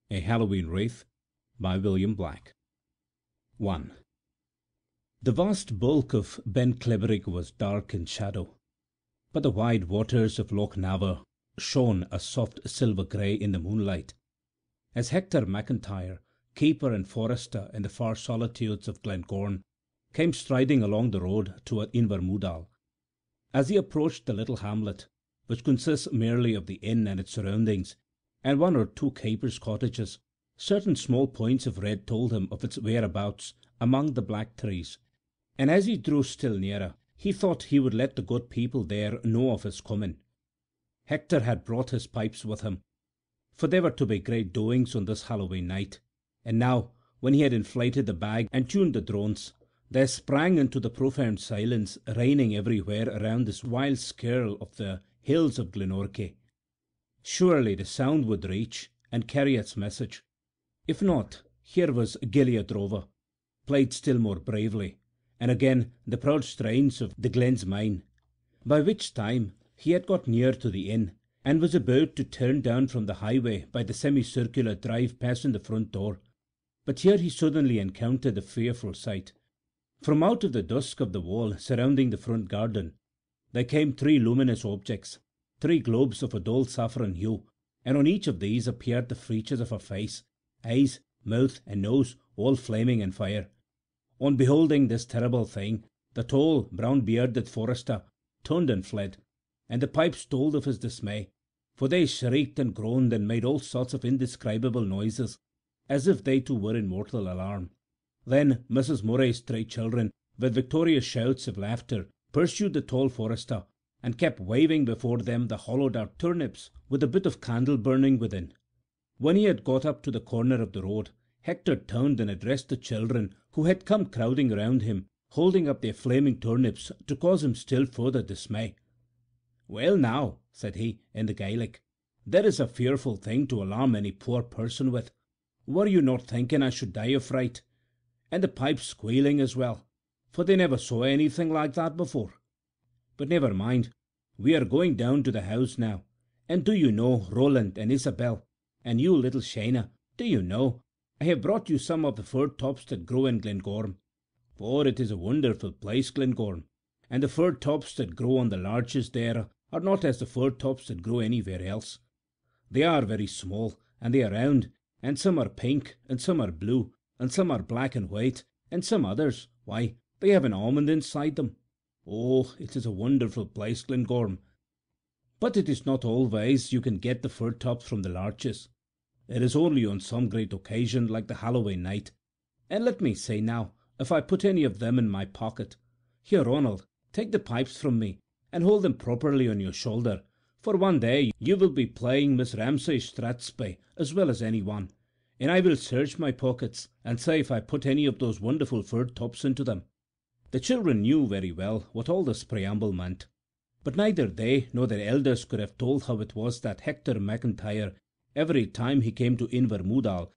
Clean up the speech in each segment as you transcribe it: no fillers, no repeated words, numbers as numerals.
A Halloween Wraith by William Black. 1. The vast bulk of Ben Cleverig was dark in shadow, but the wide waters of Loch Naver shone a soft silver grey in the moonlight, as Hector McIntyre, keeper and forester in the far solitudes of Glengorm, came striding along the road toward Invermudal. As he approached the little hamlet, which consists merely of the inn and its surroundings, and one or two keepers' cottages, certain small points of red told him of its whereabouts among the black trees, and as he drew still nearer, he thought he would let the good people there know of his coming. Hector had brought his pipes with him, for there were to be great doings on this Halloween night, and now, when he had inflated the bag and tuned the drones, there sprang into the profound silence reigning everywhere around this wild skirl of the hills of Glenorchy. Surely the sound would reach and carry its message. If not, here was Gilead Rover, played still more bravely, and again the proud strains of the Glen's Mine. By which time he had got near to the inn, and was about to turn down from the highway by the semicircular drive passing the front door. But here he suddenly encountered a fearful sight. From out of the dusk of the wall surrounding the front garden, there came three luminous objects, three globes of a dull saffron hue, and on each of these appeared the features of a face, eyes, mouth, and nose, all flaming in fire. On beholding this terrible thing, the tall, brown-bearded forester turned and fled, and the pipes told of his dismay, for they shrieked and groaned and made all sorts of indescribable noises, as if they too were in mortal alarm. Then Mrs. Murray's three children, with victorious shouts of laughter, pursued the tall forester, and kept waving before them the hollowed-out turnips with a bit of candle burning within. When he had got up to the corner of the road, Hector turned and addressed the children, who had come crowding round him, holding up their flaming turnips to cause him still further dismay. "Well now," said he, in the Gaelic, "there is a fearful thing to alarm any poor person with. Were you not thinking I should die of fright? And the pipes squealing as well, for they never saw anything like that before. But never mind, we are going down to the house now, and do you know, Roland and Isabel, and you, little Shayna, do you know, I have brought you some of the fir tops that grow in Glengorm. For it is a wonderful place, Glengorm, and the fir tops that grow on the larches there are not as the fir tops that grow anywhere else. They are very small, and they are round, and some are pink, and some are blue, and some are black and white, and some others, why, they have an almond inside them. Oh, it is a wonderful place, Glengorm. But it is not always you can get the fir tops from the larches. It is only on some great occasion like the Halloween night. And let me say now, if I put any of them in my pocket. Here, Ronald, take the pipes from me, and hold them properly on your shoulder, for one day you will be playing Miss Ramsay Strathspey as well as any one, and I will search my pockets and say if I put any of those wonderful fir tops into them." The children knew very well what all this preamble meant, but neither they nor their elders could have told how it was that Hector McIntyre, every time he came to Invermudal,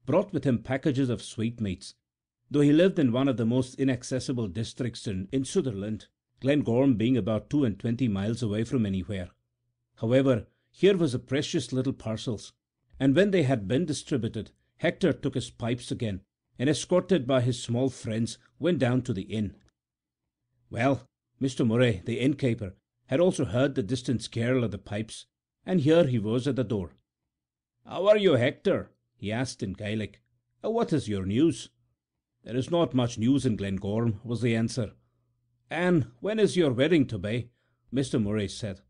brought with him packages of sweetmeats, though he lived in one of the most inaccessible districts in Sutherland, Glengorm being about 22 miles away from anywhere. However, here was a precious little parcels, and when they had been distributed, Hector took his pipes again, and escorted by his small friends, went down to the inn. Well, Mr. Murray, the innkeeper, had also heard the distant skirl of the pipes, and here he was at the door. "How are you, Hector?" he asked in Gaelic. "What is your news?" "There is not much news in Glengorm," was the answer. "And when is your wedding to be?" Mr. Murray said.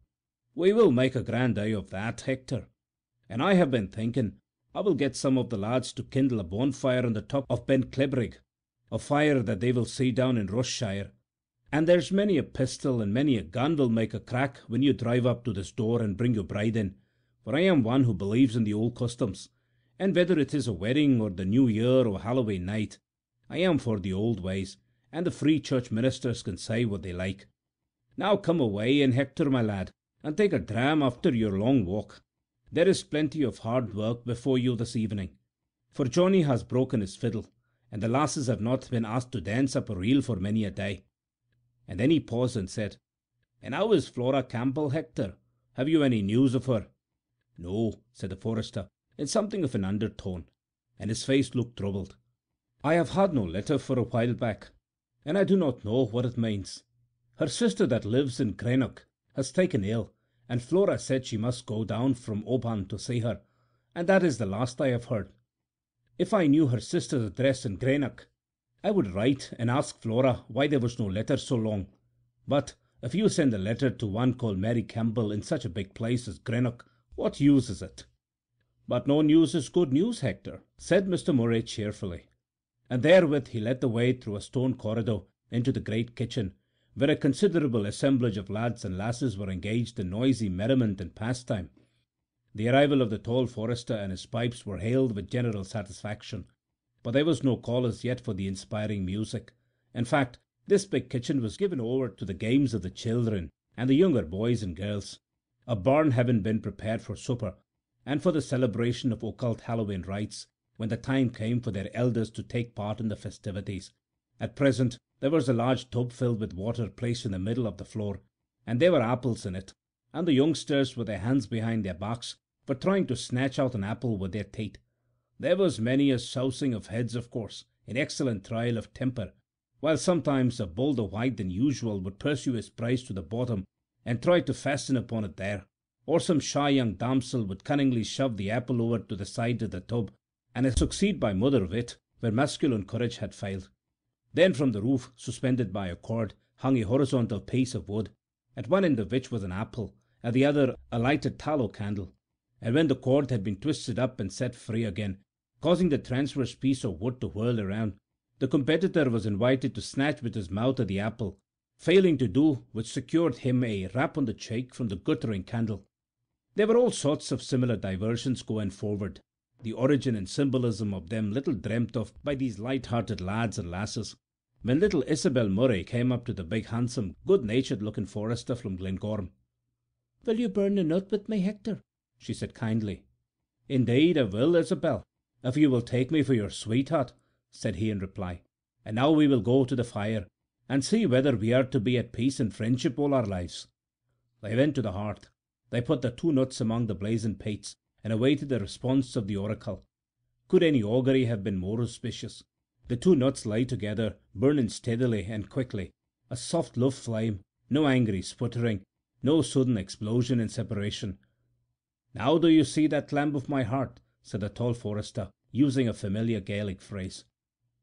"We will make a grand day of that, Hector. And I have been thinking I will get some of the lads to kindle a bonfire on the top of Ben Cleverig, a fire that they will see down in Rossshire. And there's many a pistol and many a gun will make a crack when you drive up to this door and bring your bride in, for I am one who believes in the old customs, and whether it is a wedding or the New Year or Halloween night, I am for the old ways, and the Free Church ministers can say what they like. Now come away in, Hector, my lad, and take a dram after your long walk. There is plenty of hard work before you this evening, for Johnny has broken his fiddle, and the lasses have not been asked to dance up a reel for many a day." And then he paused and said, "And how is Flora Campbell, Hector? Have you any news of her?" "No," said the forester, in something of an undertone, and his face looked troubled. "I have had no letter for a while back, and I do not know what it means. Her sister that lives in Greenock has taken ill, and Flora said she must go down from Oban to see her, and that is the last I have heard. If I knew her sister's address in Greenock, I would write and ask Flora why there was no letter so long. But if you send a letter to one called Mary Campbell in such a big place as Greenock, what use is it?" "But no news is good news, Hector," said Mr. Murray cheerfully. And therewith he led the way through a stone corridor into the great kitchen, where a considerable assemblage of lads and lasses were engaged in noisy merriment and pastime. The arrival of the tall forester and his pipes were hailed with general satisfaction, but there was no call as yet for the inspiring music. In fact, this big kitchen was given over to the games of the children and the younger boys and girls, a barn having been prepared for supper, and for the celebration of occult Halloween rites, when the time came for their elders to take part in the festivities. At present there was a large tub filled with water placed in the middle of the floor, and there were apples in it, and the youngsters, with their hands behind their backs, were trying to snatch out an apple with their teeth. There was many a sousing of heads, of course, in excellent trial of temper, while sometimes a bolder wight than usual would pursue his prize to the bottom and try to fasten upon it there, or some shy young damsel would cunningly shove the apple over to the side of the tub, and succeed by mother wit where masculine courage had failed. Then from the roof, suspended by a cord, hung a horizontal piece of wood, at one end of which was an apple, at the other a lighted tallow candle, and when the cord had been twisted up and set free again, causing the transverse piece of wood to whirl around, the competitor was invited to snatch with his mouth at the apple, failing to do which secured him a rap on the cheek from the glittering candle. There were all sorts of similar diversions going forward, the origin and symbolism of them little dreamt of by these light-hearted lads and lasses, when little Isabel Murray came up to the big, handsome, good-natured looking forester from Glencorm. "Will you burn a nut with me, Hector?" she said kindly. "Indeed I will, Isabel, if you will take me for your sweetheart," said he in reply. "And now we will go to the fire, and see whether we are to be at peace and friendship all our lives." They went to the hearth. They put the 2 nuts among the blazing peats, and awaited the response of the oracle. Could any augury have been more auspicious? The 2 nuts lay together, burning steadily and quickly, a soft love flame, no angry sputtering, no sudden explosion and separation. "Now do you see that lamb of my heart?" said the tall forester, using a familiar Gaelic phrase.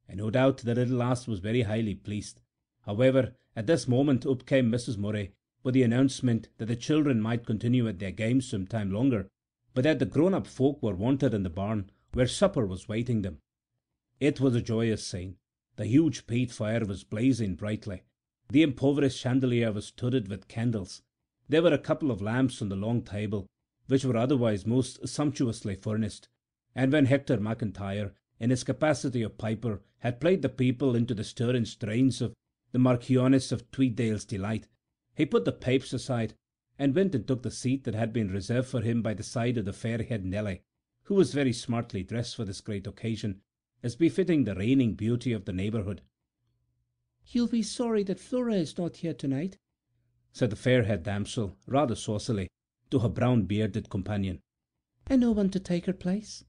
And no doubt the little lass was very highly pleased. However, at this moment up came Mrs. Murray, with the announcement that the children might continue at their games some time longer, but that the grown-up folk were wanted in the barn, where supper was waiting them. It was a joyous scene. The huge peat fire was blazing brightly. The impoverished chandelier was studded with candles. There were a couple of lamps on the long table, which were otherwise most sumptuously furnished, and when Hector McIntyre, in his capacity of piper, had played the people into the stirring strains of the Marchioness of Tweeddale's Delight, he put the pipes aside, and went and took the seat that had been reserved for him by the side of the fair-haired Nelly, who was very smartly dressed for this great occasion, as befitting the reigning beauty of the neighbourhood. "You'll be sorry that Flora is not here tonight," said the fair-haired damsel, rather saucily, to her brown-bearded companion. "And no one to take her place.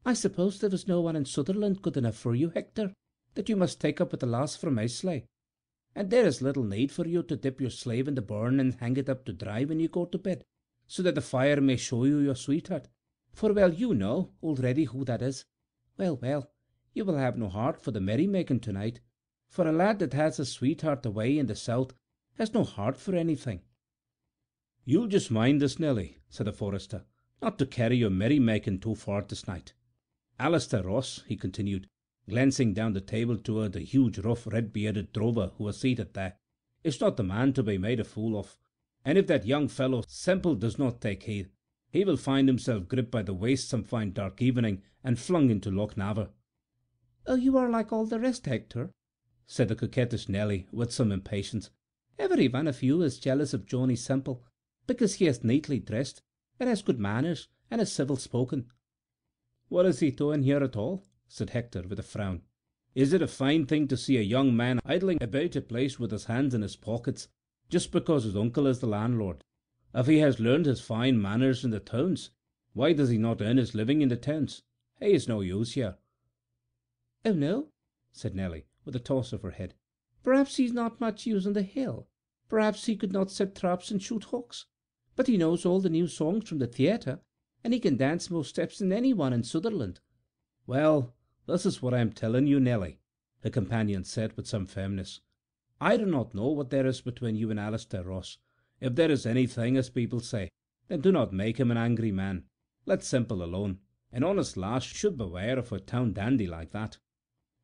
I suppose there was no one in Sutherland good enough for you, Hector, that you must take up with the lass from Islay. And there is little need for you to dip your slave in the burn and hang it up to dry when you go to bed, so that the fire may show you your sweetheart, for well you know already who that is. Well, well, you will have no heart for the merry-making tonight, for a lad that has a sweetheart away in the south has no heart for anything." "You'll just mind this, Nelly," said the forester, "not to carry your merry-making too far this night. Alister Ross," he continued, glancing down the table toward the huge, rough, red-bearded drover who was seated there, "is not the man to be made a fool of, and if that young fellow Semple does not take heed, he will find himself gripped by the waist some fine dark evening and flung into Loch Naver." "Oh, you are like all the rest, Hector," said the coquettish Nelly, with some impatience. "Every one of you is jealous of Johnny Semple, because he is neatly dressed, and has good manners, and is civil-spoken." "What is he doing here at all?" said Hector, with a frown. "Is it a fine thing to see a young man idling about a place with his hands in his pockets, just because his uncle is the landlord? If he has learned his fine manners in the towns, Why does he not earn his living in the towns? He is no use here." "Oh, no," said Nelly, with a toss of her head. "Perhaps he's not much use on the hill. Perhaps he could not set traps and shoot hawks. But he knows all the new songs from the theatre, and he can dance more steps than anyone in Sutherland." "Well, this is what I am telling you, Nelly," her companion said with some firmness. "I do not know what there is between you and Alistair Ross. If there is anything, as people say, then do not make him an angry man. Let simple alone. An honest lass should beware of a town dandy like that."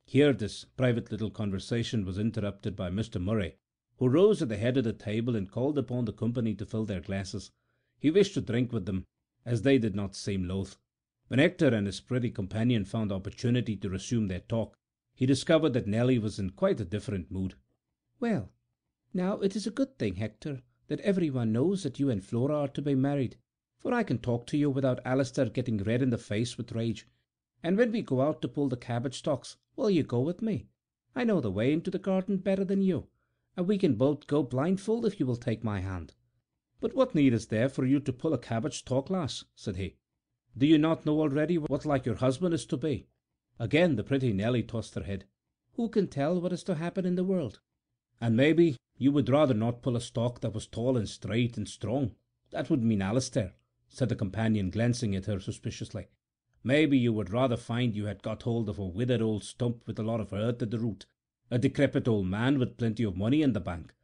Here this private little conversation was interrupted by Mr. Murray, who rose at the head of the table and called upon the company to fill their glasses. He wished to drink with them, as they did not seem loath. When Hector and his pretty companion found opportunity to resume their talk, he discovered that Nelly was in quite a different mood. "Well, now it is a good thing, Hector, that everyone knows that you and Flora are to be married, for I can talk to you without Alistair getting red in the face with rage. And when we go out to pull the cabbage stalks, will you go with me? I know the way into the garden better than you, and we can both go blindfold if you will take my hand." "But what need is there for you to pull a cabbage stalk, lass?" said he. "Do you not know already what like your husband is to be?" Again the pretty Nelly tossed her head. "Who can tell what is to happen in the world?" "And maybe you would rather not pull a stalk that was tall and straight and strong. That would mean Alistair," said the companion, glancing at her suspiciously. "Maybe you would rather find you had got hold of a withered old stump with a lot of earth at the root, a decrepit old man with plenty of money in the bank.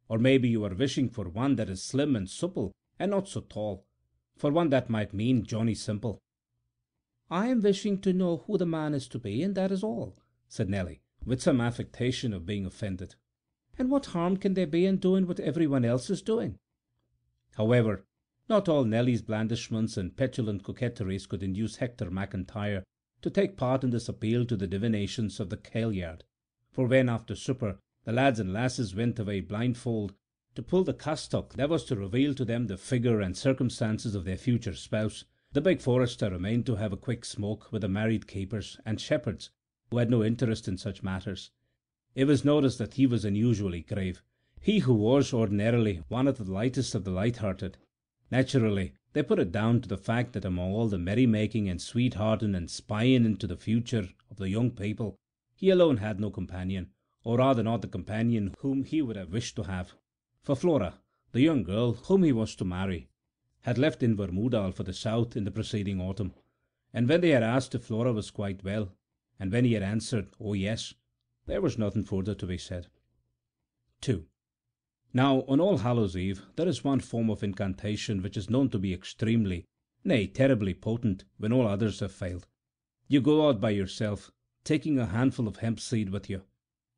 Or maybe you are wishing for one that is slim and supple and not so tall, for one that might mean Johnny Simple." "I am wishing to know who the man is to be, and that is all," said Nelly, with some affectation of being offended. "And what harm can there be in doing what everyone else is doing?" However, not all Nelly's blandishments and petulant coquetries could induce Hector McIntyre to take part in this appeal to the divinations of the Kailyard, for when, after supper, the lads and lasses went away blindfold to pull the cassock that was to reveal to them the figure and circumstances of their future spouse, the big forester remained to have a quick smoke with the married keepers and shepherds who had no interest in such matters. It was noticed that he was unusually grave, he who was ordinarily one of the lightest of the light-hearted. Naturally, they put it down to the fact that among all the merry-making and sweethearting and spying into the future of the young people, he alone had no companion, or rather not the companion whom he would have wished to have. For Flora, the young girl whom he was to marry, had left Invermoodal for the south in the preceding autumn, and when they had asked if Flora was quite well, and when he had answered, "Oh, yes," there was nothing further to be said. 2. Now, on All Hallows Eve, there is one form of incantation which is known to be extremely, nay, terribly potent when all others have failed. You go out by yourself, taking a handful of hemp seed with you.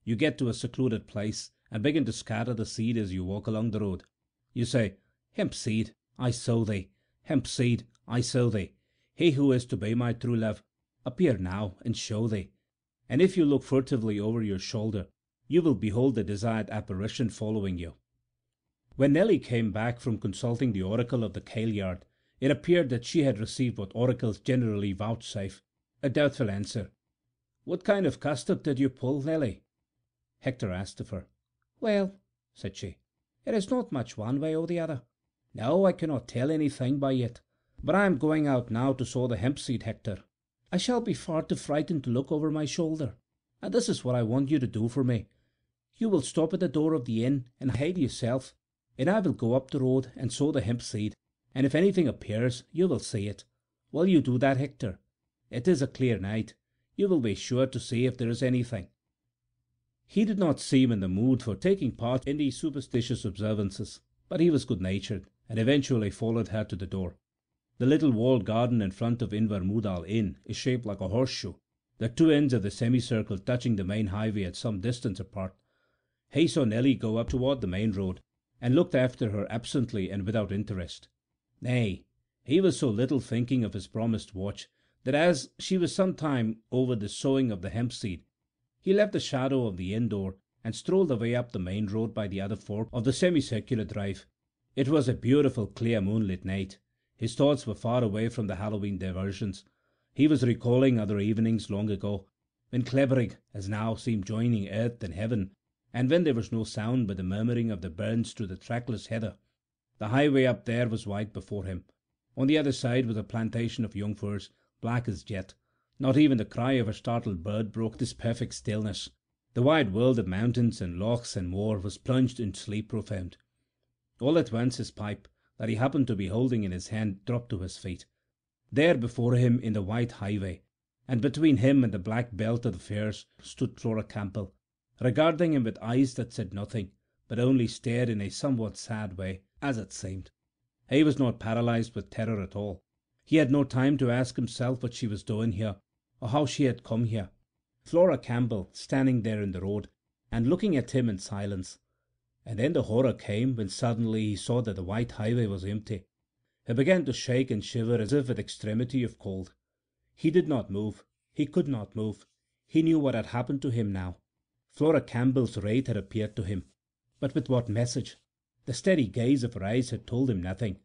You get to a secluded place and begin to scatter the seed as you walk along the road. You say, "Hemp seed, I sow thee. Hemp seed, I sow thee. He who is to be my true love, appear now and show thee." And if you look furtively over your shoulder, you will behold the desired apparition following you. When Nelly came back from consulting the oracle of the Kailyard, it appeared that she had received what oracles generally vouchsafe, a doubtful answer. "What kind of cassock did you pull, Nelly?" Hector asked of her. "Well," said she, "it is not much one way or the other. No, I cannot tell anything by it. But I am going out now to sow the hemp seed, Hector. I shall be far too frightened to look over my shoulder, and this is what I want you to do for me. You will stop at the door of the inn and hide yourself, and I will go up the road and sow the hemp seed, and if anything appears, you will see it. Will you do that, Hector? It is a clear night. You will be sure to see if there is anything." He did not seem in the mood for taking part in these superstitious observances, but he was good-natured, and eventually followed her to the door. The little walled garden in front of Invermoodal Inn is shaped like a horseshoe, the two ends of the semicircle touching the main highway at some distance apart. He saw Nelly go up toward the main road, and looked after her absently and without interest. Nay, he was so little thinking of his promised watch, that as she was some time over the sowing of the hemp seed, he left the shadow of the inn door and strolled away up the main road by the other fork of the semicircular drive. It was a beautiful, clear moonlit night. His thoughts were far away from the Halloween diversions. He was recalling other evenings long ago, when Cleverig as now seemed joining earth and heaven, and when there was no sound but the murmuring of the burns through the trackless heather. The highway up there was white before him, On the other side was a plantation of young firs, black as jet. Not even the cry of a startled bird broke this perfect stillness. The wide world of mountains and lochs and moor was plunged in sleep profound. All at once his pipe, that he happened to be holding in his hand, dropped to his feet. There before him in the white highway, and between him and the black belt of the firs, stood Flora Campbell, regarding him with eyes that said nothing, but only stared in a somewhat sad way, as it seemed. He was not paralyzed with terror at all. He had no time to ask himself what she was doing here, or how she had come here. Flora Campbell standing there in the road, and looking at him in silence. And then the horror came when suddenly he saw that the white highway was empty. He began to shake and shiver as if with extremity of cold. He did not move. He could not move. He knew what had happened to him now. Flora Campbell's wraith had appeared to him. But with what message? The steady gaze of her eyes had told him nothing.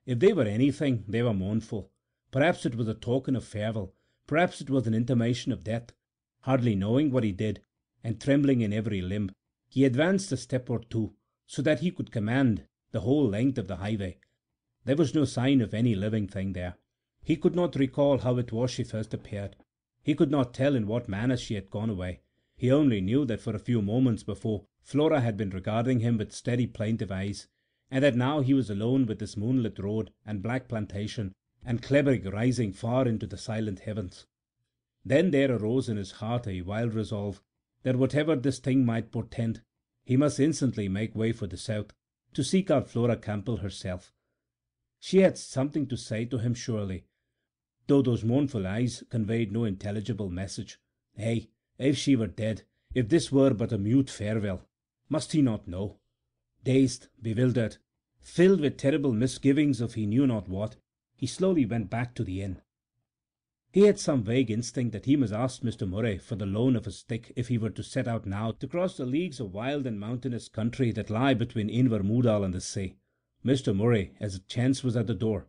If they were anything, they were mournful. Perhaps it was a token of farewell. Perhaps it was an intimation of death. Hardly knowing what he did, and trembling in every limb, he advanced a step or two, so that he could command the whole length of the highway. There was no sign of any living thing there. He could not recall how it was she first appeared. He could not tell in what manner she had gone away. He only knew that for a few moments before Flora had been regarding him with steady plaintive eyes, and that now he was alone with this moonlit road and black plantation, and Clebrig rising far into the silent heavens. Then there arose in his heart a wild resolve that whatever this thing might portend, he must instantly make way for the south, to seek out Flora Campbell herself. She had something to say to him surely, though those mournful eyes conveyed no intelligible message. Nay, if she were dead, if this were but a mute farewell, must he not know? Dazed, bewildered, filled with terrible misgivings of he knew not what, he slowly went back to the inn. He had some vague instinct that he must ask Mr. Murray for the loan of a stick if he were to set out now to cross the leagues of wild and mountainous country that lie between Invermoodal and the sea. Mr. Murray, as it chanced, was at the door.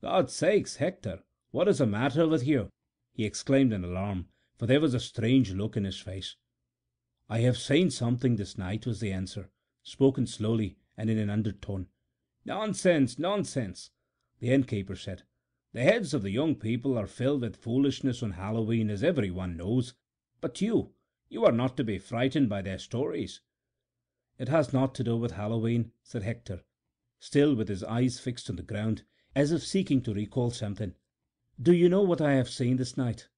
"God's sakes, Hector, what is the matter with you?" he exclaimed in alarm, for there was a strange look in his face. "I have seen something this night," was the answer, spoken slowly and in an undertone. "Nonsense, nonsense," the innkeeper said. "The heads of the young people are filled with foolishness on Halloween, as every one knows. But you are not to be frightened by their stories." "It has naught to do with Halloween," said Hector, still with his eyes fixed on the ground, as if seeking to recall something. "Do you know what I have seen this night?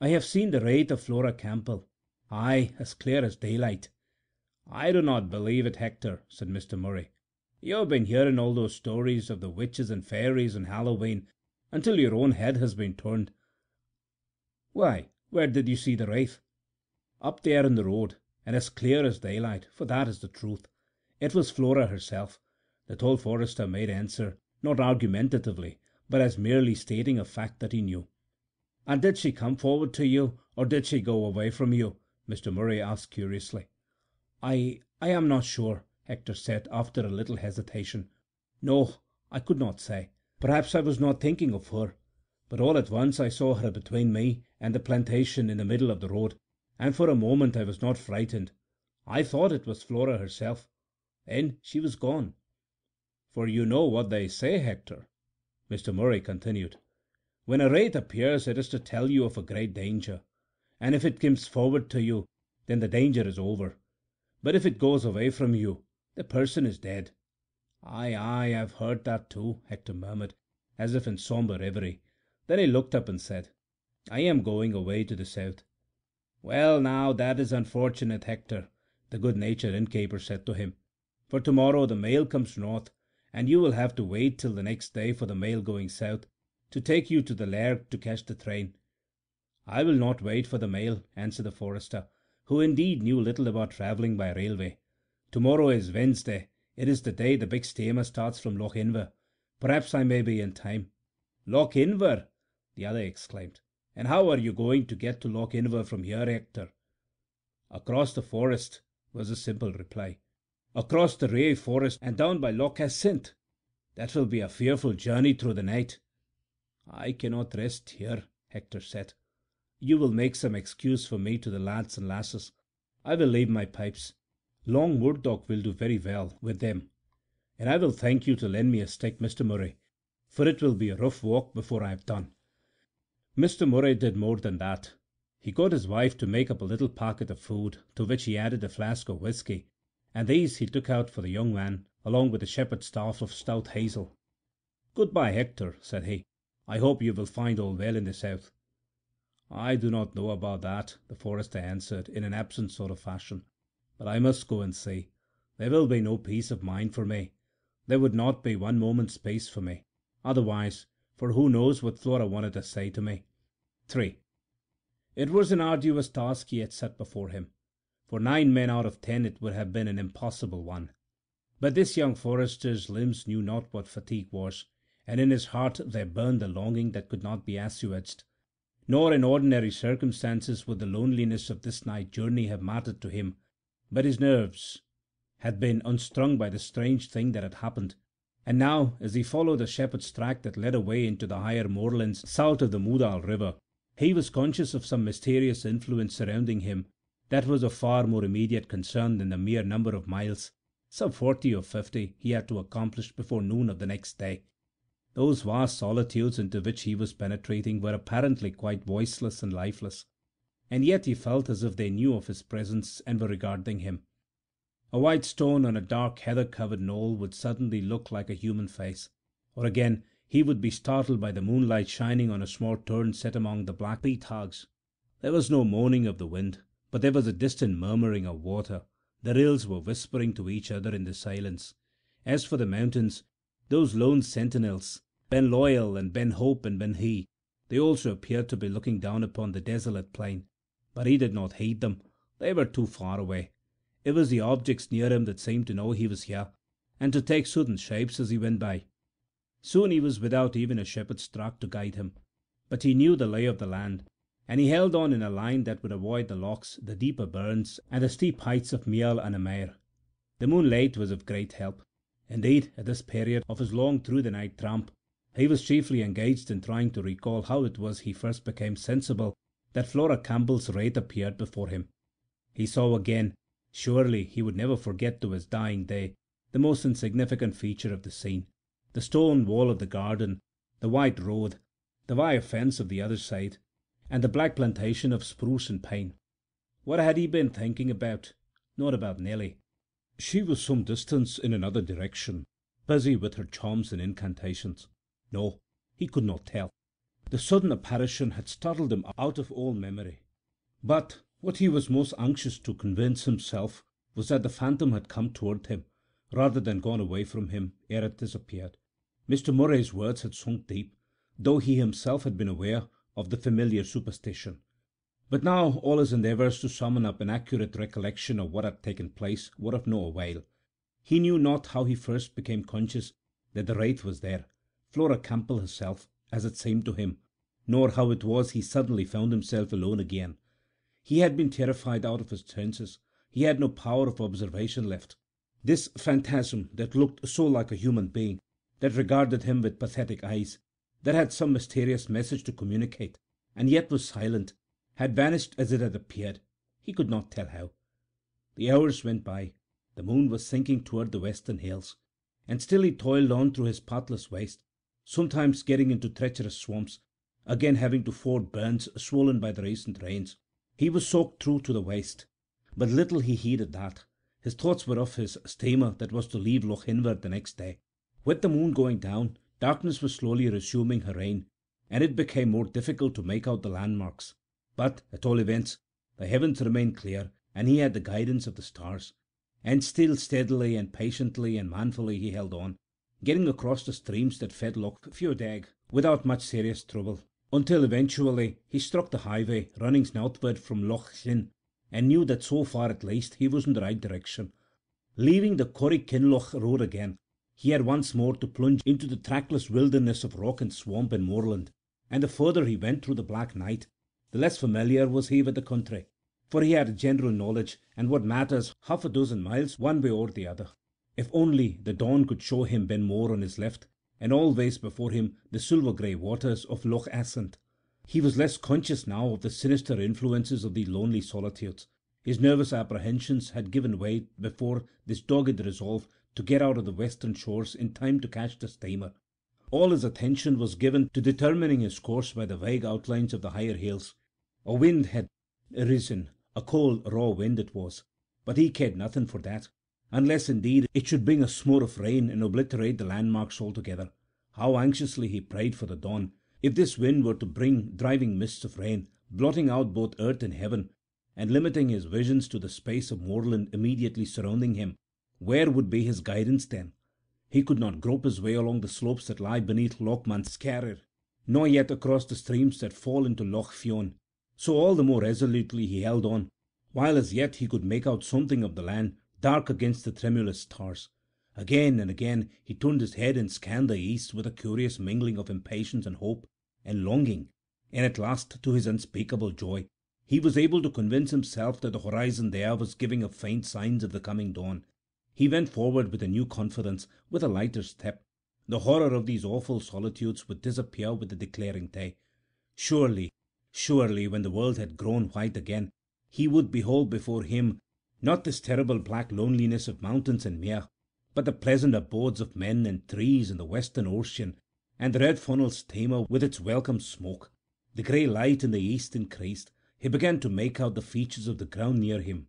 I have seen the wraith of Flora Campbell. Aye, as clear as daylight." "I do not believe it, Hector," said Mr. Murray. "You have been hearing all those stories of the witches and fairies on Halloween until your own head has been turned. Why, where did you see the wraith?" "Up there in the road, and as clear as daylight, for that is the truth. It was Flora herself," the tall forester made answer, not argumentatively, but as merely stating a fact that he knew. "And did she come forward to you, or did she go away from you?" Mr. Murray asked curiously. I am not sure," Hector said after a little hesitation. "No, I could not say. Perhaps I was not thinking of her, but all at once I saw her between me and the plantation in the middle of the road, and for a moment I was not frightened. I thought it was Flora herself. Then she was gone." "For you know what they say, Hector," Mr. Murray continued. "When a wraith appears, it is to tell you of a great danger, and if it comes forward to you, then the danger is over. But if it goes away from you, the person is dead." "Aye, aye, I've heard that too," Hector murmured, as if in sombre reverie. Then he looked up and said, "I am going away to the south." "Well, now, that is unfortunate, Hector," the good-natured innkeeper said to him, "for tomorrow the mail comes north, and you will have to wait till the next day for the mail going south, to take you to the Lairg to catch the train." "I will not wait for the mail," answered the forester, who indeed knew little about travelling by railway. "Tomorrow is Wednesday. It is the day the big steamer starts from Loch Inver. Perhaps I may be in time." "Loch Inver!" the other exclaimed. "And how are you going to get to Loch Inver from here, Hector?" "Across the forest," was the simple reply. "Across the Ray forest and down by Loch Assynt. That will be a fearful journey through the night." "I cannot rest here," Hector said. "You will make some excuse for me to the lads and lasses. I will leave my pipes. Long Murdoch will do very well with them, and I will thank you to lend me a stick, Mr. Murray, for it will be a rough walk before I have done." Mr. Murray did more than that. He got his wife to make up a little packet of food, to which he added a flask of whisky, and these he took out for the young man, along with a shepherd's staff of stout hazel. "Good-bye, Hector," said he. "I hope you will find all well in the south." "I do not know about that," the forester answered, in an absent sort of fashion. "But I must go and see. There will be no peace of mind for me. There would not be one moment's space for me, otherwise, for who knows what Flora wanted to say to me." 3. It was an arduous task he had set before him. For 9 men out of 10 it would have been an impossible one. But this young forester's limbs knew not what fatigue was, and in his heart there burned a longing that could not be assuaged. Nor in ordinary circumstances would the loneliness of this night journey have mattered to him, but his nerves had been unstrung by the strange thing that had happened, and now, as he followed the shepherd's track that led away into the higher moorlands south of the Moudal river, he was conscious of some mysterious influence surrounding him that was of far more immediate concern than the mere number of miles, some 40 or 50, he had to accomplish before noon of the next day. Those vast solitudes into which he was penetrating were apparently quite voiceless and lifeless, and yet he felt as if they knew of his presence and were regarding him. A white stone on a dark heather-covered knoll would suddenly look like a human face, or again he would be startled by the moonlight shining on a small turn set among the black peat hogs. There was no moaning of the wind, but there was a distant murmuring of water. The rills were whispering to each other in the silence. As for the mountains, those lone sentinels, Ben Loyal and Ben Hope and Ben He, they also appeared to be looking down upon the desolate plain. But he did not heed them. They were too far away. It was the objects near him that seemed to know he was here, and to take sudden shapes as he went by. Soon he was without even a shepherd's track to guide him, but he knew the lay of the land, and he held on in a line that would avoid the lochs, the deeper burns, and the steep heights of Mial and Amare. The moonlight was of great help. Indeed, at this period of his long through-the-night tramp, he was chiefly engaged in trying to recall how it was he first became sensible that Flora Campbell's wraith appeared before him. He saw again, surely he would never forget to his dying day, the most insignificant feature of the scene, the stone wall of the garden, the white road, the wire fence of the other side, and the black plantation of spruce and pine. What had he been thinking about? Not about Nellie. She was some distance in another direction, busy with her charms and incantations. No, he could not tell. The sudden apparition had startled him out of all memory. But what he was most anxious to convince himself was that the phantom had come toward him, rather than gone away from him ere it disappeared. Mr. Murray's words had sunk deep, though he himself had been aware of the familiar superstition. But now all his endeavours to summon up an accurate recollection of what had taken place were of no avail. He knew not how he first became conscious that the wraith was there, Flora Campbell herself, as it seemed to him, nor how it was he suddenly found himself alone again. He had been terrified out of his senses. He had no power of observation left. This phantasm that looked so like a human being, that regarded him with pathetic eyes, that had some mysterious message to communicate, and yet was silent, had vanished as it had appeared. He could not tell how. The hours went by. The moon was sinking toward the western hills, and still he toiled on through his pathless waste, sometimes getting into treacherous swamps, again having to ford burns swollen by the recent rains. He was soaked through to the waist, but little he heeded that. His thoughts were of his steamer that was to leave Loch Hinward the next day. With the moon going down, darkness was slowly resuming her reign, and it became more difficult to make out the landmarks. But, at all events, the heavens remained clear, and he had the guidance of the stars. And still steadily and patiently and manfully he held on, getting across the streams that fed Loch Fiodag without much serious trouble, until eventually he struck the highway running northward from Loch Lynn, and knew that so far at least he was in the right direction. Leaving the Corrie-Kinloch road again, he had once more to plunge into the trackless wilderness of rock and swamp and moorland, and the further he went through the black night, the less familiar was he with the country, for he had a general knowledge, and what matters half a dozen miles one way or the other. If only the dawn could show him Ben More on his left, and always before him the silver-grey waters of Loch Assynt. He was less conscious now of the sinister influences of these lonely solitudes. His nervous apprehensions had given way before this dogged resolve to get out of the western shores in time to catch the steamer. All his attention was given to determining his course by the vague outlines of the higher hills. A wind had risen, a cold, raw wind it was, but he cared nothing for that, unless indeed it should bring a smour of rain and obliterate the landmarks altogether. How anxiously he prayed for the dawn! If this wind were to bring driving mists of rain, blotting out both earth and heaven, and limiting his visions to the space of moorland immediately surrounding him, where would be his guidance then? He could not grope his way along the slopes that lie beneath Loch Manscarrir, nor yet across the streams that fall into Loch Fionn. So all the more resolutely he held on, while as yet he could make out something of the land, dark against the tremulous stars. Again and again he turned his head and scanned the east with a curious mingling of impatience and hope and longing, and at last, to his unspeakable joy, he was able to convince himself that the horizon there was giving up faint signs of the coming dawn. He went forward with a new confidence, with a lighter step. The horror of these awful solitudes would disappear with the declaring day. Surely, surely, when the world had grown white again, he would behold before him not this terrible black loneliness of mountains and mere, but the pleasant abodes of men and trees in the western ocean, and the red funnel steamer with its welcome smoke. The grey light in the east increased. He began to make out the features of the ground near him.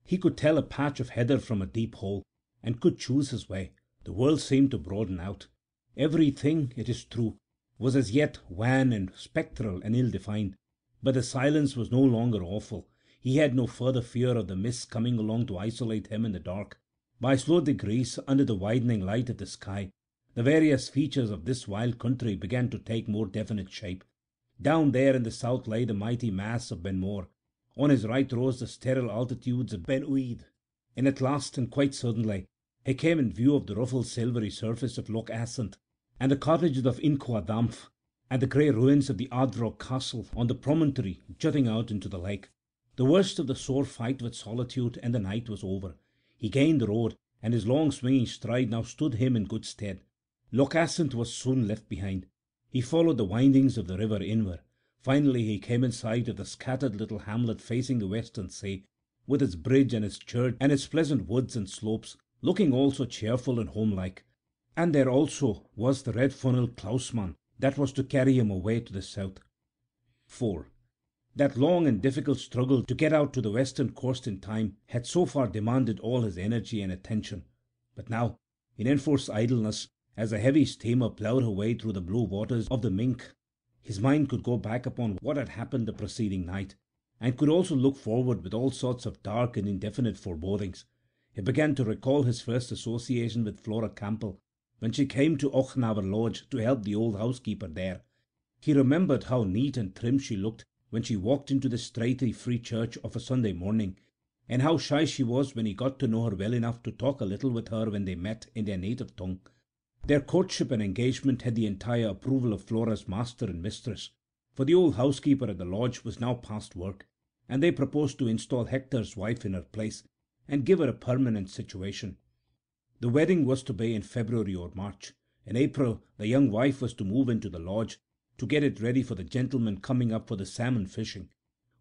He could tell a patch of heather from a deep hole, and could choose his way. The world seemed to broaden out. Everything, it is true, was as yet wan and spectral and ill-defined, but the silence was no longer awful. He had no further fear of the mists coming along to isolate him in the dark. By slow degrees, under the widening light of the sky, the various features of this wild country began to take more definite shape. Down there in the south lay the mighty mass of Ben More. On his right rose the sterile altitudes of Ben Uid, and at last, and quite suddenly, he came in view of the ruffled silvery surface of Loch Assynt, and the cottages of Incoadamph, and the grey ruins of the Ardrock castle on the promontory jutting out into the lake. The worst of the sore fight with solitude and the night was over. He gained the road, and his long swinging stride now stood him in good stead. Loch Assynt was soon left behind. He followed the windings of the river inward. Finally he came in sight of the scattered little hamlet facing the western sea, with its bridge and its church and its pleasant woods and slopes, looking all so cheerful and homelike. And there also was the red funnelled Klausmann that was to carry him away to the south. 4. That long and difficult struggle to get out to the western coast in time had so far demanded all his energy and attention. But now, in enforced idleness, as the heavy steamer ploughed her way through the blue waters of the Mink, his mind could go back upon what had happened the preceding night, and could also look forward with all sorts of dark and indefinite forebodings. He began to recall his first association with Flora Campbell, when she came to Ochnaver Lodge to help the old housekeeper there. He remembered how neat and trim she looked when she walked into the straitly free church of a Sunday morning, and how shy she was when he got to know her well enough to talk a little with her when they met in their native tongue. Their courtship and engagement had the entire approval of Flora's master and mistress, for the old housekeeper at the lodge was now past work, and they proposed to install Hector's wife in her place, and give her a permanent situation. The wedding was to be in February or March. In April the young wife was to move into the lodge, to get it ready for the gentlemen coming up for the salmon fishing.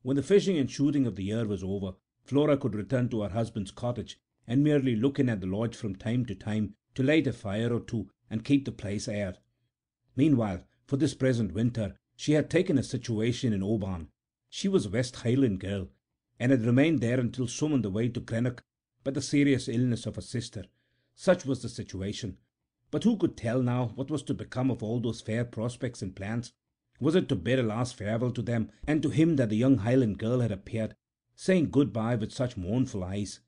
When the fishing and shooting of the year was over, Flora could return to her husband's cottage, and merely look in at the lodge from time to time to light a fire or two and keep the place aired. Meanwhile, for this present winter, she had taken a situation in Oban. She was a West Highland girl, and had remained there until summoned away to Greenock by the serious illness of her sister. Such was the situation. But who could tell now what was to become of all those fair prospects and plans? Was it to bid a last farewell to them and to him that the young Highland girl had appeared, saying good-bye with such mournful eyes?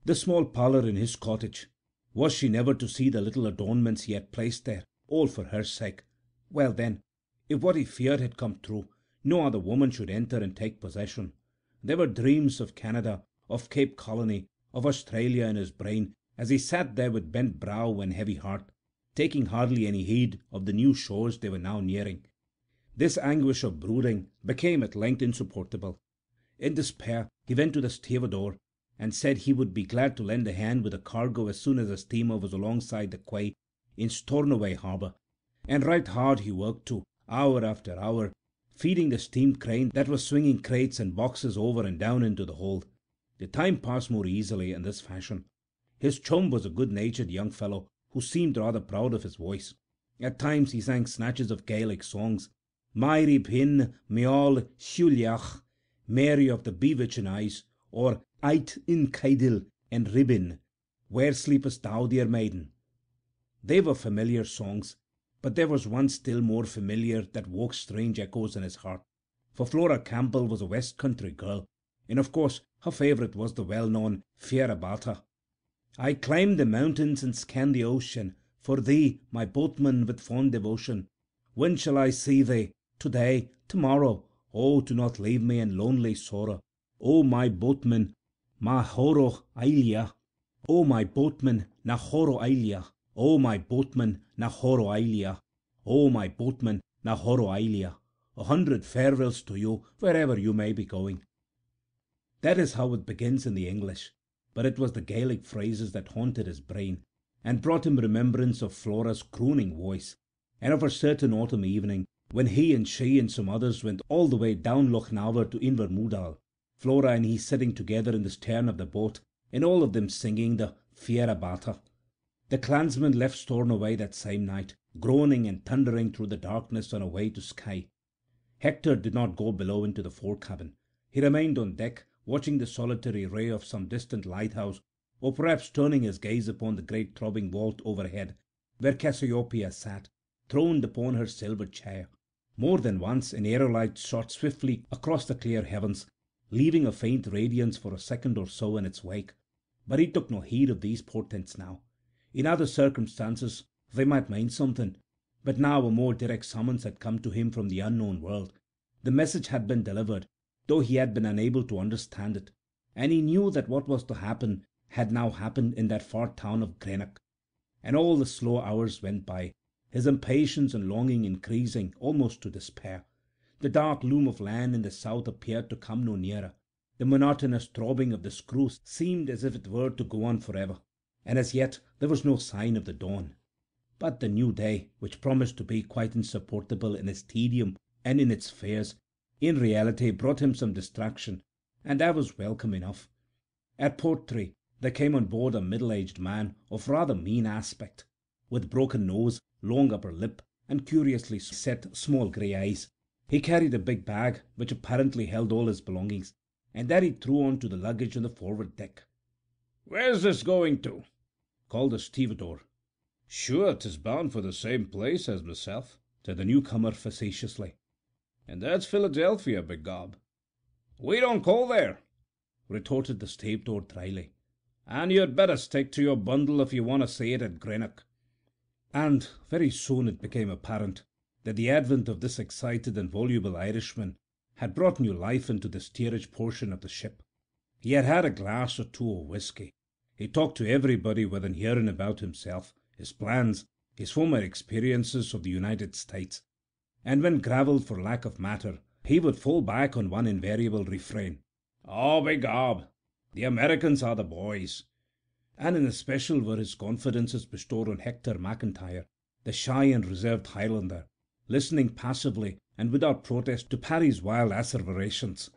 The small parlour in his cottage, was she never to see the little adornments he had placed there, all for her sake? Well then, if what he feared had come true, no other woman should enter and take possession. There were dreams of Canada, of Cape Colony, of Australia in his brain, as he sat there with bent brow and heavy heart, taking hardly any heed of the new shores they were now nearing. This anguish of brooding became at length insupportable. In despair he went to the stevedore, and said he would be glad to lend a hand with a cargo as soon as the steamer was alongside the quay in Stornoway harbour. And right hard he worked too, hour after hour, feeding the steam crane that was swinging crates and boxes over and down into the hold. The time passed more easily in this fashion. His chum was a good-natured young fellow who seemed rather proud of his voice. At times he sang snatches of Gaelic songs, Mairi Pin, Meol, Shuliach, Mary of the Bewitching Eyes, or Ait in Kaidil and Ribbin, Where sleepest thou, dear maiden? They were familiar songs, but there was one still more familiar that woke strange echoes in his heart. For Flora Campbell was a West Country girl, and of course her favourite was the well-known Fierabata. I climbed the mountains and scanned the ocean, for thee, my boatman, with fond devotion. When shall I see thee? Today, tomorrow? Oh, do not leave me in lonely sorrow. O my boatman, ma horo ailia. O my boatman, na horo ailia. O my boatman, na horo ailia. O my boatman, na horo ailia. 100 farewells to you, wherever you may be going. That is how it begins in the English, but it was the Gaelic phrases that haunted his brain, and brought him remembrance of Flora's crooning voice, and of a certain autumn evening, when he and she and some others went all the way down Loch Naver to Invermoodal, Flora and he sitting together in the stern of the boat, and all of them singing the Fierabata. The clansmen left Stornoway that same night, groaning and thundering through the darkness on a way to Skye. Hector did not go below into the forecabin. He remained on deck, watching the solitary ray of some distant lighthouse, or perhaps turning his gaze upon the great throbbing vault overhead, where Cassiopeia sat, throned upon her silver chair. More than once an aerolite shot swiftly across the clear heavens, leaving a faint radiance for a second or so in its wake, but he took no heed of these portents now. In other circumstances they might mean something, but now a more direct summons had come to him from the unknown world. The message had been delivered, though he had been unable to understand it, and he knew that what was to happen had now happened in that far town of Greenock. And all the slow hours went by, his impatience and longing increasing almost to despair. The dark loom of land in the south appeared to come no nearer. The monotonous throbbing of the screw seemed as if it were to go on forever, and as yet there was no sign of the dawn. But the new day, which promised to be quite insupportable in its tedium and in its fears, in reality brought him some distraction, and that was welcome enough. At Portrayed there came on board a middle-aged man of rather mean aspect, with broken nose, long upper lip, and curiously set small grey eyes. He carried a big bag, which apparently held all his belongings, and that he threw on to the luggage on the forward deck. "Where's this going to?" called the stevedore. "Sure, 'tis bound for the same place as myself," said the newcomer facetiously. "And that's Philadelphia, begob." "We don't call there," retorted the stevedore dryly. "And you'd better stick to your bundle if you want to see it at Greenock." And very soon it became apparent that the advent of this excited and voluble Irishman had brought new life into the steerage portion of the ship. He had had a glass or two of whisky. He talked to everybody within hearing about himself, his plans, his former experiences of the United States, and when gravelled for lack of matter, he would fall back on one invariable refrain: "Oh, begob, the Americans are the boys." And in especial were his confidences bestowed on Hector McIntyre, the shy and reserved Highlander, listening passively and without protest to Parry's wild asseverations.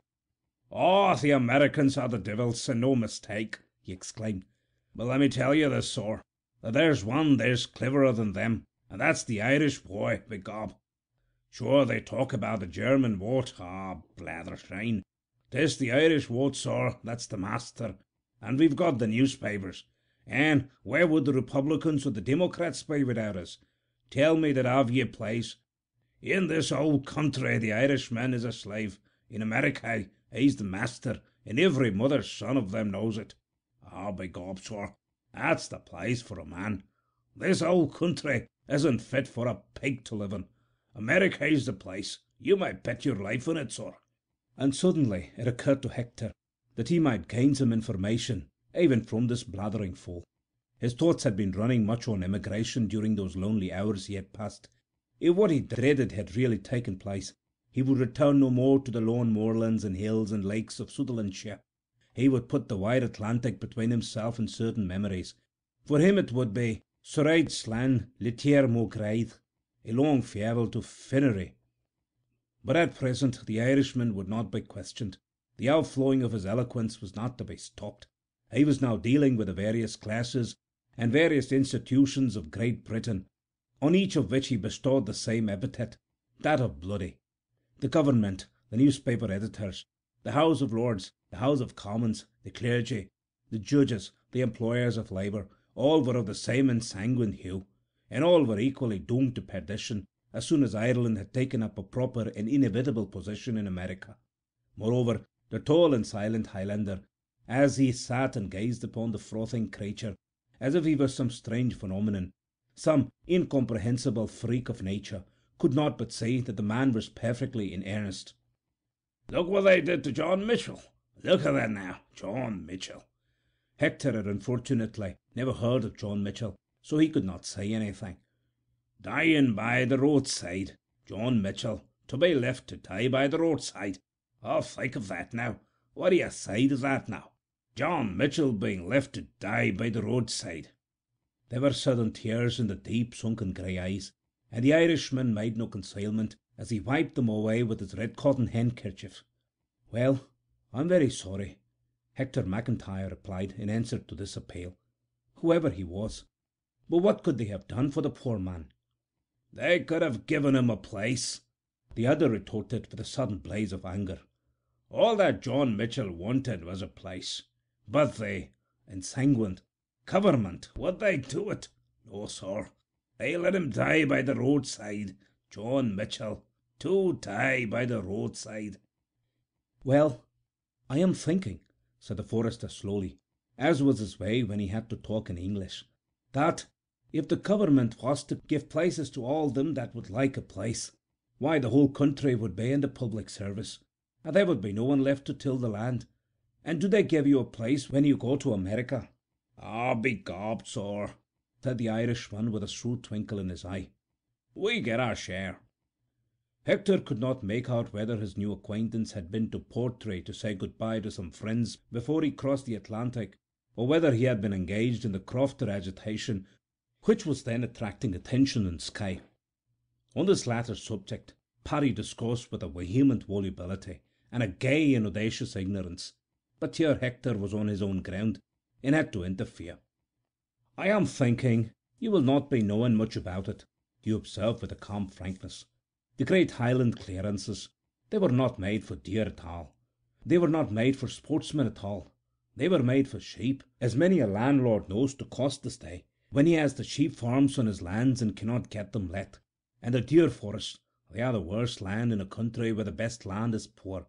"Oh, the Americans are the devils, and no mistake," he exclaimed. "But let me tell you this, sir, that there's one there's cleverer than them, and that's the Irish boy, begob. Sure, they talk about the German vote. Blather shine. 'Tis the Irish vote, sir, that's the master, and we've got the newspapers. And where would the Republicans or the Democrats be without us? Tell me that have ye place. In this old country the Irishman is a slave. In America he's the master, and every mother's son of them knows it. Begob, sir, that's the place for a man. This old country isn't fit for a pig to live in. America's the place. You might bet your life on it, sir." And suddenly it occurred to Hector that he might gain some information even from this blathering fool. His thoughts had been running much on emigration during those lonely hours he had passed. If what he dreaded had really taken place, he would return no more to the lone moorlands and hills and lakes of Sutherlandshire. He would put the wide Atlantic between himself and certain memories. For him it would be Soraid Slan, Litier Mo Graith, a long farewell to Finnery. But at present the Irishman would not be questioned. The outflowing of his eloquence was not to be stopped. He was now dealing with the various classes and various institutions of Great Britain, on each of which he bestowed the same epithet, that of bloody. The government, the newspaper editors, the House of Lords, the House of Commons, the clergy, the judges, the employers of labour, all were of the same ensanguined hue, and all were equally doomed to perdition as soon as Ireland had taken up a proper and inevitable position in America. Moreover, the tall and silent Highlander, as he sat and gazed upon the frothing creature, as if he were some strange phenomenon, some incomprehensible freak of nature, could not but see that the man was perfectly in earnest. "Look what they did to John Mitchell! Look at that now, John Mitchell!" Hector had unfortunately never heard of John Mitchell, so he could not say anything. "Dying by the roadside, John Mitchell, to be left to die by the roadside. Oh, think of that now. What do you say to that now? John Mitchell being left to die by the roadside." There were sudden tears in the deep sunken grey eyes, and the Irishman made no concealment as he wiped them away with his red cotton handkerchief. "Well, I'm very sorry," Hector McIntyre replied in answer to this appeal, whoever he was. "But what could they have done for the poor man?" "They could have given him a place," the other retorted with a sudden blaze of anger. "All that John Mitchell wanted was a place. But they, ensanguined, government, would they do it? No, sir. They let him die by the roadside, John Mitchell, to die by the roadside." "Well, I am thinking," said the forester slowly, as was his way when he had to talk in English, "that if the government was to give places to all them that would like a place, why the whole country would be in the public service, and there would be no one left to till the land. And do they give you a place when you go to America?" "Ah, be gobbed, sir," said the Irishman with a shrewd twinkle in his eye. "We get our share." Hector could not make out whether his new acquaintance had been to Portray to say good-bye to some friends before he crossed the Atlantic, or whether he had been engaged in the crofter agitation which was then attracting attention in Skye. On this latter subject Paddy discoursed with a vehement volubility and a gay and audacious ignorance, but here Hector was on his own ground, and had to interfere. "I am thinking you will not be knowing much about it," he observed with a calm frankness. "The great Highland clearances, they were not made for deer at all. They were not made for sportsmen at all. They were made for sheep, as many a landlord knows to cost this day, when he has the sheep farms on his lands and cannot get them let. And the deer forests, they are the worst land in a country where the best land is poor,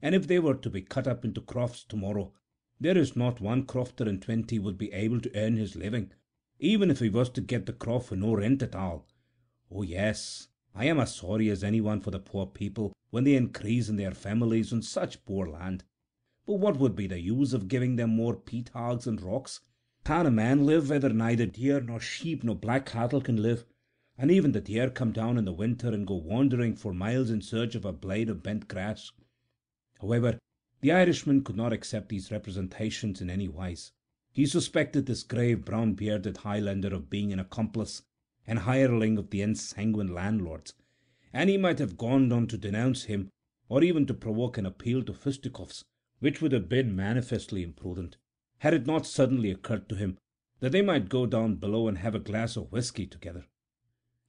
and if they were to be cut up into crofts tomorrow, there is not one crofter in 20 would be able to earn his living, even if he was to get the croft for no rent at all. Oh yes, I am as sorry as anyone for the poor people when they increase in their families on such poor land. But what would be the use of giving them more peat hogs and rocks? Can a man live where neither deer nor sheep nor black cattle can live? And even the deer come down in the winter and go wandering for miles in search of a blade of bent grass. However, the Irishman could not accept these representations in any wise. He suspected this grave brown-bearded Highlander of being an accomplice and hireling of the ensanguined landlords, and he might have gone on to denounce him, or even to provoke an appeal to fisticuffs, which would have been manifestly imprudent, had it not suddenly occurred to him that they might go down below and have a glass of whisky together.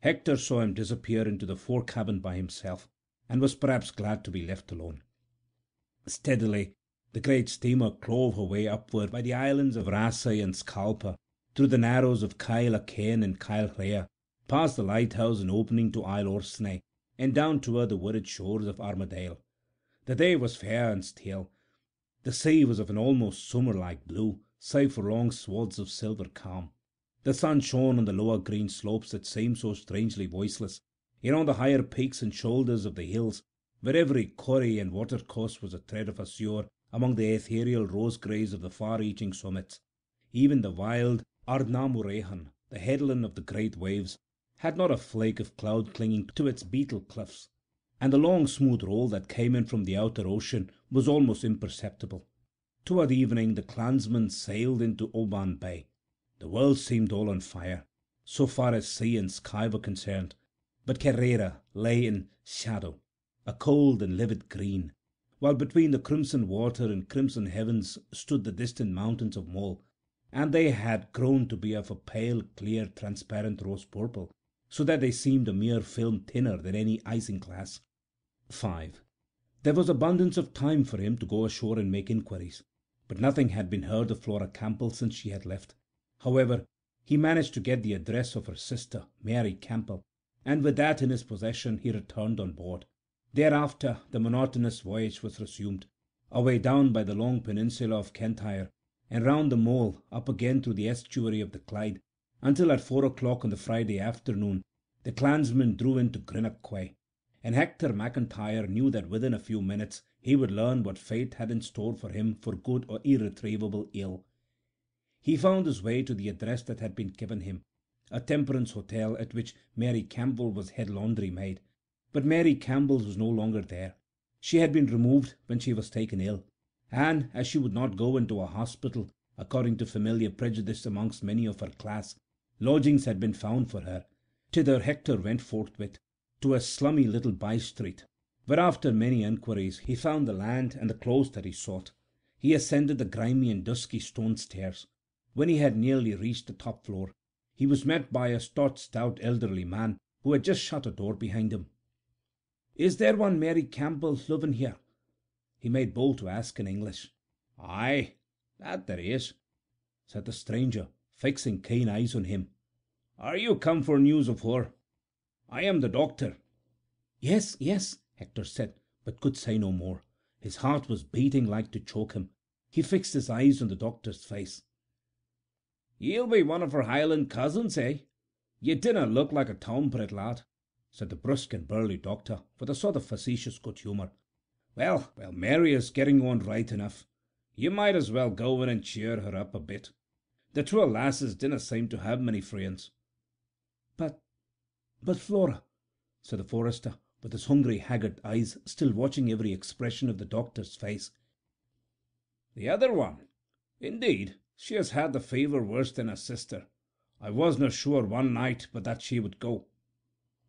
Hector saw him disappear into the fore cabin by himself, and was perhaps glad to be left alone. Steadily the great steamer clove her way upward by the islands of Raasay and Scalpa, through the narrows of Kyle O'Kane and Kyle Rhea, past the lighthouse and opening to Isle Orsney, and down toward the wooded shores of Armadale. The day was fair and still. The sea was of an almost summer-like blue, save for long swaths of silver calm. The sun shone on the lower green slopes that seemed so strangely voiceless, and on the higher peaks and shoulders of the hills, where every corrie and watercourse was a thread of azure among the ethereal rose-greys of the far-reaching summits. Even the wild Ardnamurchan, the headland of the great waves, had not a flake of cloud clinging to its beetle cliffs, and the long smooth roll that came in from the outer ocean was almost imperceptible. Toward evening the clansmen sailed into Oban Bay. The world seemed all on fire, so far as sea and sky were concerned, but Kerrera lay in shadow, a cold and livid green, while between the crimson water and crimson heavens stood the distant mountains of Moll, and they had grown to be of a pale, clear, transparent rose-purple, so that they seemed a mere film thinner than any isinglass. 5. There was abundance of time for him to go ashore and make inquiries, but nothing had been heard of Flora Campbell since she had left. However, he managed to get the address of her sister, Mary Campbell, and with that in his possession he returned on board. Thereafter the monotonous voyage was resumed, away down by the long peninsula of Kentire, and round the mole up again through the estuary of the Clyde, until at 4 o'clock on the Friday afternoon the clansmen drew into Greenock Quay, and Hector McIntyre knew that within a few minutes he would learn what fate had in store for him for good or irretrievable ill. He found his way to the address that had been given him, a temperance hotel at which Mary Campbell was head laundry maid. But Mary Campbell was no longer there. She had been removed when she was taken ill, and as she would not go into a hospital, according to familiar prejudice amongst many of her class, lodgings had been found for her. Thither Hector went forthwith, to a slummy little by-street, where after many enquiries he found the land and the clothes that he sought. He ascended the grimy and dusky stone stairs. When he had nearly reached the top floor, he was met by a stout elderly man who had just shut a door behind him. "Is there one Mary Campbell living here?" he made bold to ask in English. "Aye, that there is," said the stranger, fixing keen eyes on him. "Are you come for news of her? I am the doctor." "Yes, yes," Hector said, but could say no more. His heart was beating like to choke him. He fixed his eyes on the doctor's face. "Ye'll be one of her Highland cousins, eh? Ye dinna look like a town-bred lad," said the brusque and burly doctor, with a sort of facetious good humour. Well, Mary is getting on right enough. You might as well go in and cheer her up a bit. The twa lasses dinna seem to have many friends." But Flora," said the forester, with his hungry, haggard eyes still watching every expression of the doctor's face. "The other one? Indeed, she has had the fever worse than her sister. I wasna sure one night but that she would go."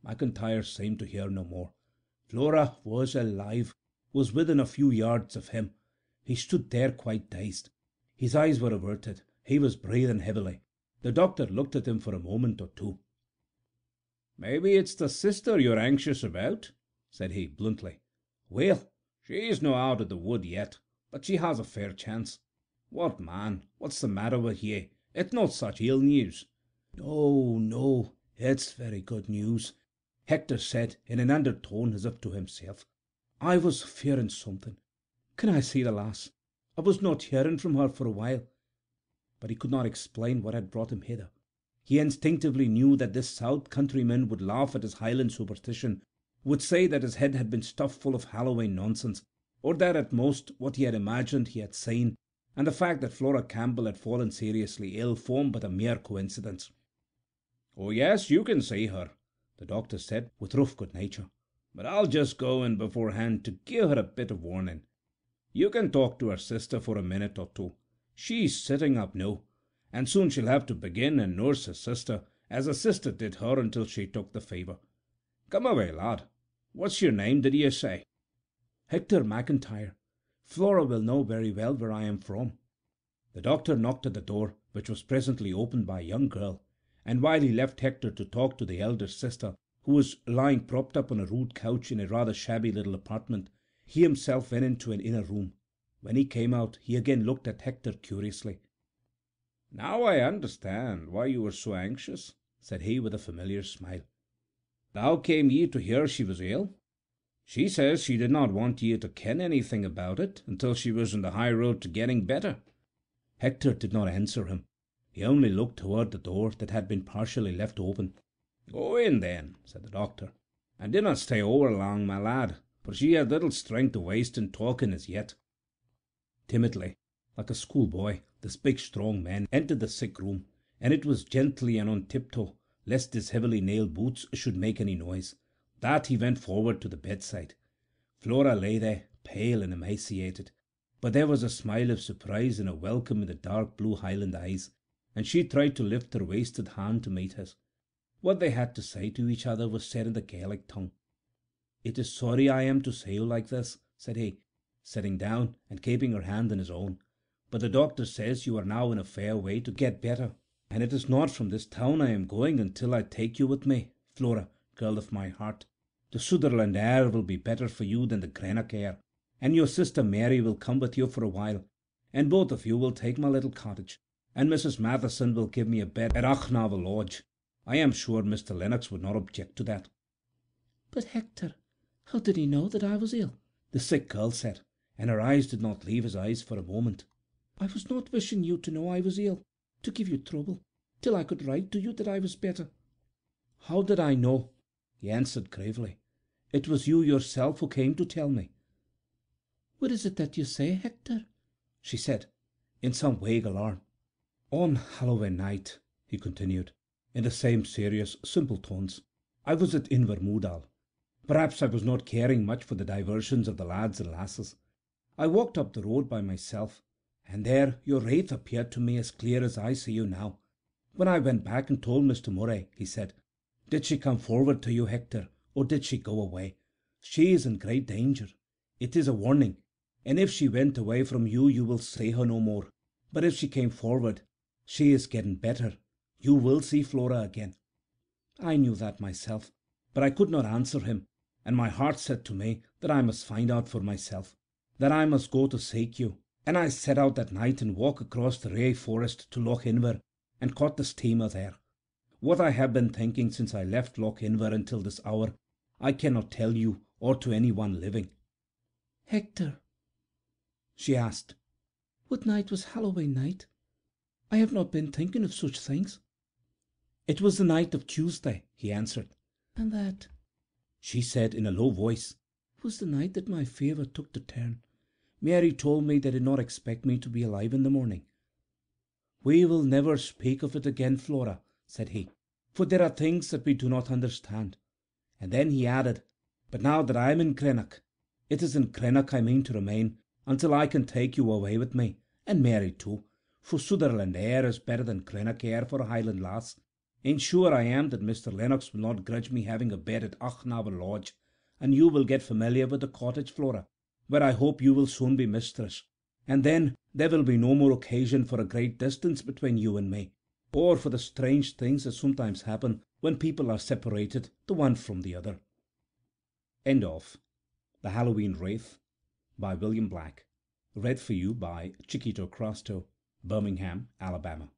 McIntyre seemed to hear no more. Flora was alive, was within a few yards of him. He stood there quite dazed. His eyes were averted. He was breathing heavily. The doctor looked at him for a moment or two. "Maybe it's the sister you're anxious about," said he bluntly. "Well, she's no out of the wood yet, but she has a fair chance. What, man, what's the matter with ye? It's not such ill news." "No, no, it's very good news," Hector said in an undertone as if to himself. "I was fearing something. Can I see the lass? I was not hearing from her for a while." But he could not explain what had brought him hither. He instinctively knew that this south countryman would laugh at his Highland superstition, would say that his head had been stuffed full of Halloween nonsense, or that at most what he had imagined he had seen, and the fact that Flora Campbell had fallen seriously ill formed but a mere coincidence. "Oh yes, you can see her," the doctor said with rough good nature, "but I'll just go in beforehand to give her a bit of warning. You can talk to her sister for a minute or two. She's sitting up now, and soon she'll have to begin and nurse her sister, as her sister did her until she took the fever. Come away, lad. What's your name, did ye say?" "Hector McIntyre. Flora will know very well where I am from." The doctor knocked at the door, which was presently opened by a young girl, and while he left Hector to talk to the elder sister, who was lying propped up on a rude couch in a rather shabby little apartment, he himself went into an inner room. When he came out, he again looked at Hector curiously. "Now I understand why you were so anxious," said he with a familiar smile. "How came ye to hear she was ill? She says she did not want ye to ken anything about it until she was on the high road to getting better." Hector did not answer him. He only looked toward the door that had been partially left open. "Go in, then," said the doctor, "and dinna stay over long, my lad, for she has little strength to waste in talking as yet." Timidly, like a schoolboy, this big strong man entered the sick room, and it was gently and on tiptoe, lest his heavily nailed boots should make any noise, that he went forward to the bedside. Flora lay there, pale and emaciated, but there was a smile of surprise and a welcome in the dark blue Highland eyes, and she tried to lift her wasted hand to meet his. What they had to say to each other was said in the Gaelic tongue. "It is sorry I am to say you like this," said he, sitting down and keeping her hand in his own, "but the doctor says you are now in a fair way to get better, and it is not from this town I am going until I take you with me, Flora, girl of my heart, the Sutherland air will be better for you than the Greenock air, and your sister Mary will come with you for a while, and both of you will take my little cottage, and Mrs. Matheson will give me a bed at Achnavel Lodge. I am sure Mr. Lennox would not object to that." "But Hector, how did he know that I was ill?" the sick girl said, and her eyes did not leave his eyes for a moment. "I was not wishing you to know I was ill, to give you trouble, till I could write to you that I was better." "How did I know?" he answered gravely. "It was you yourself who came to tell me." "What is it that you say, Hector?" she said, in some vague alarm. "On Halloween night," he continued, in the same serious, simple tones, "I was at Invermoodal. Perhaps I was not caring much for the diversions of the lads and lasses. I walked up the road by myself, and there your wraith appeared to me as clear as I see you now. When I went back and told Mr. Murray, he said, 'Did she come forward to you, Hector, or did she go away? She is in great danger. It is a warning, and if she went away from you, you will see her no more. But if she came forward, she is getting better. You will see Flora again.' I knew that myself, but I could not answer him, and my heart said to me that I must find out for myself, that I must go to seek you, and I set out that night and walked across the Ray forest to Loch Inver, and caught the steamer there. What I have been thinking since I left Loch Inver until this hour, I cannot tell you or to any one living." "Hector," she asked, "what night was Halloween night? I have not been thinking of such things." "It was the night of Tuesday," he answered. "And that," she said in a low voice, "was the night that my fever took the turn. Mary told me they did not expect me to be alive in the morning." "We will never speak of it again, Flora," said he, "for there are things that we do not understand." And then he added, "But now that I am in Greenock, it is in Greenock I mean to remain until I can take you away with me, and Mary too, for Sutherland air is better than Greenock air for a Highland lass. And sure I am that Mr. Lennox will not grudge me having a bed at Achnavel Lodge, and you will get familiar with the cottage, Flora, where I hope you will soon be mistress, and then there will be no more occasion for a great distance between you and me, or for the strange things that sometimes happen when people are separated the one from the other." End of The Halloween Wraith by William Black. Read for you by Chiquito Crasto, Birmingham, Alabama.